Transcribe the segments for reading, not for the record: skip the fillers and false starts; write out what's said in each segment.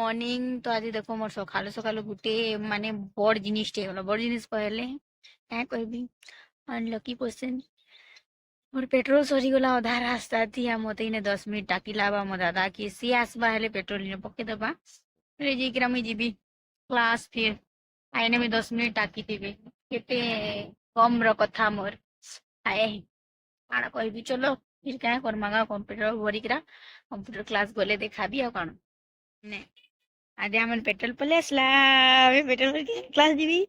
morning तो आज देखो मोर सकालु सकालु गुटे माने बड़ जिनिसटे गला बड़ जिनिस कहले क्या कहबी अनलकी पर्सन मोर पेट्रोल सरीगला अधा रास्ता थी आ मते इने 10 मिनिट टाकी लाबा मो दादा कि सी आसबा हेले पेट्रोल इने पके दबा रे जेकरा मुई जीबी क्लास फिर आइने में 10 मिनिट टाकी थी केते कम रो कथा मोर आए काଣା कहबी चलो फिर क्या करमागा कंप्यूटर भरिकरा कंप्यूटर क्लास गले देखाबी आ काଣା ने आदे आमर पेट्रोल पले आसला पेट्रोल भरके क्लास जीबी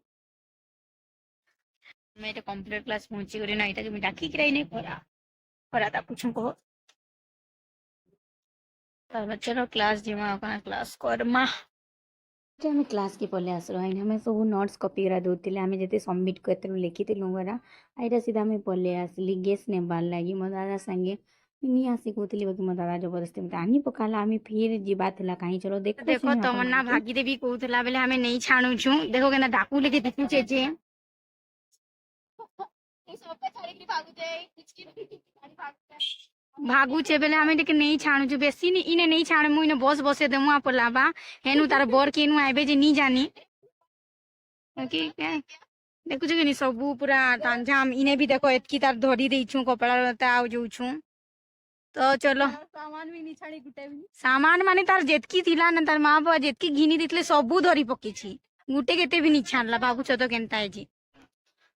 मैं एटा कंप्यूटर क्लास पहुंची गरी ना एटा के मैं डाकी किराई नहीं खरा खरा ता पूछूं को तब चलो क्लास जीमा का क्लास करमा आम क्लास के पले आसलो आईने हमें सब नोट्स कॉपी करा दूसरे आम जिते सबमिट करते लिखीलु गरा आईटा सीधा हमें पले आसली गेस नेबार लगी मो दादा संगे नहीं आसी कहती बाकी मो दादा जबरदस्ती मत आनी पकाला आम फिर जीवा कहीं चलो देखो देखो तमन्ना भागीदेवी कहला बेले हमें नहीं छाणुछु देखो केना डाकू लेके दिखुचे जे भागुचे बेले हमें देखे नहीं छाणुछु बेसी इने नहीं छाणे मु इने बस बसे देमु पलाबा हेनु तार बर केनु आबे जे नहीं जानी ओके देखुछ कि सबू पूरा तांझाम इने भी देखो एतकी तार धरी देइछु कपड़ा लता आउ जोछु तो चलो सामान भी नहीं छाड़ी गुटे भी सामान माने तार जेतकी थिला न तार मां बाबा जेतकी घिनी दितले सबू धरी पकेछि गुटे केते भी नहीं छाड़ला भागुछ तो केनता है जी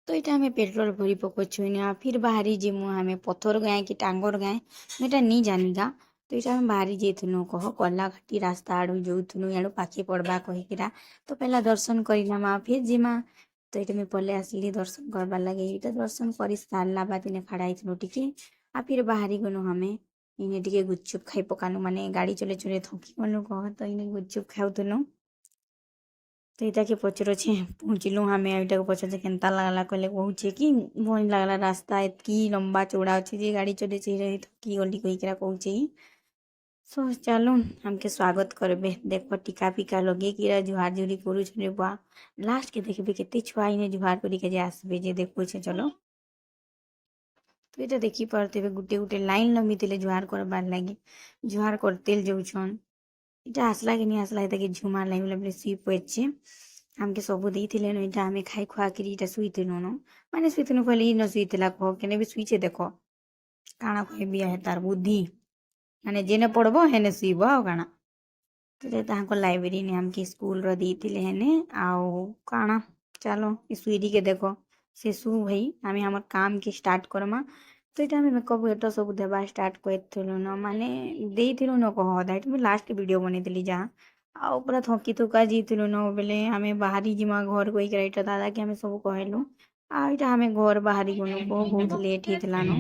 तो ये आम पेट्रोल भरी पकोचुना फिर बाहरी जीमु आम पथर गाए कि टांगर गाए मुझा नहीं जानिगा तो ये आम बाहरी जाइनु कह कलाघाटी रास्ता आड़ू जाऊनु याड़ू पाखे पड़वा कहीकिरा तो पहला दर्शन करना फिर जीमा तो ये पले आसली दर्शन करवार लगे ये दर्शन कर सारा बाद इन्हें खड़ा टे आ फिर बाहरी गलु हमें इन्हें टे गुपचुप खाई पकानु माने गाड़ी चले चले थकी गलु कह तो इन्हें गुपचुप खाऊनु तो यहाँ के पचरछे पहुँचलु हमें यहाँ पचरछे केन्ता लगला कहले कहूचे कि भल लगला रास्ता एतकी लंबा चौड़ा अच्छे जे गाड़ी चले रही थकी गली कहीकरा कहूचे सो चलो हमके स्वागत करबे देख टीका पिका लगे कि जुहार जुरी करूँ बुआ लास्ट के देखबे केते छुआ इने जुहार करिके जे आसबे जे देखुचे चलो तो ये देखी पारे गुटे गुटे लाइन लंबी जुहार करबार लगे जुहार करते जाऊन इटा आसला कि नहीं आसला ये झुमार लगे बोले सुई पड़े आमके सबू देते इटा आम खाई खुआ कर इटा शुईलु न माने शुईलु कहले न शुईला कह के भी शुईचे देख काଣା कहबी है तार बुद्धि माने जेने पढ़ब हेने शुईब आ काଣା तो लाइब्रेरी ने आमके स्कूल रीते हेने आउ काଣା चलो शुईरी के देख से शु भाई आम आम काम के स्टार्ट करमा तो ये आम मेकअप वेट सब देवा स्टार्ट करूँ न माने देलु न कह अदा ये लास्ट वीडियो बनई जहाँ आउ पूरा थकी थुका जीलु न बेले आम बाहरी जिमा घर कहीकरा दादा के आम सब कहलु आम घर बाहरी गलु बहुत लेट होता न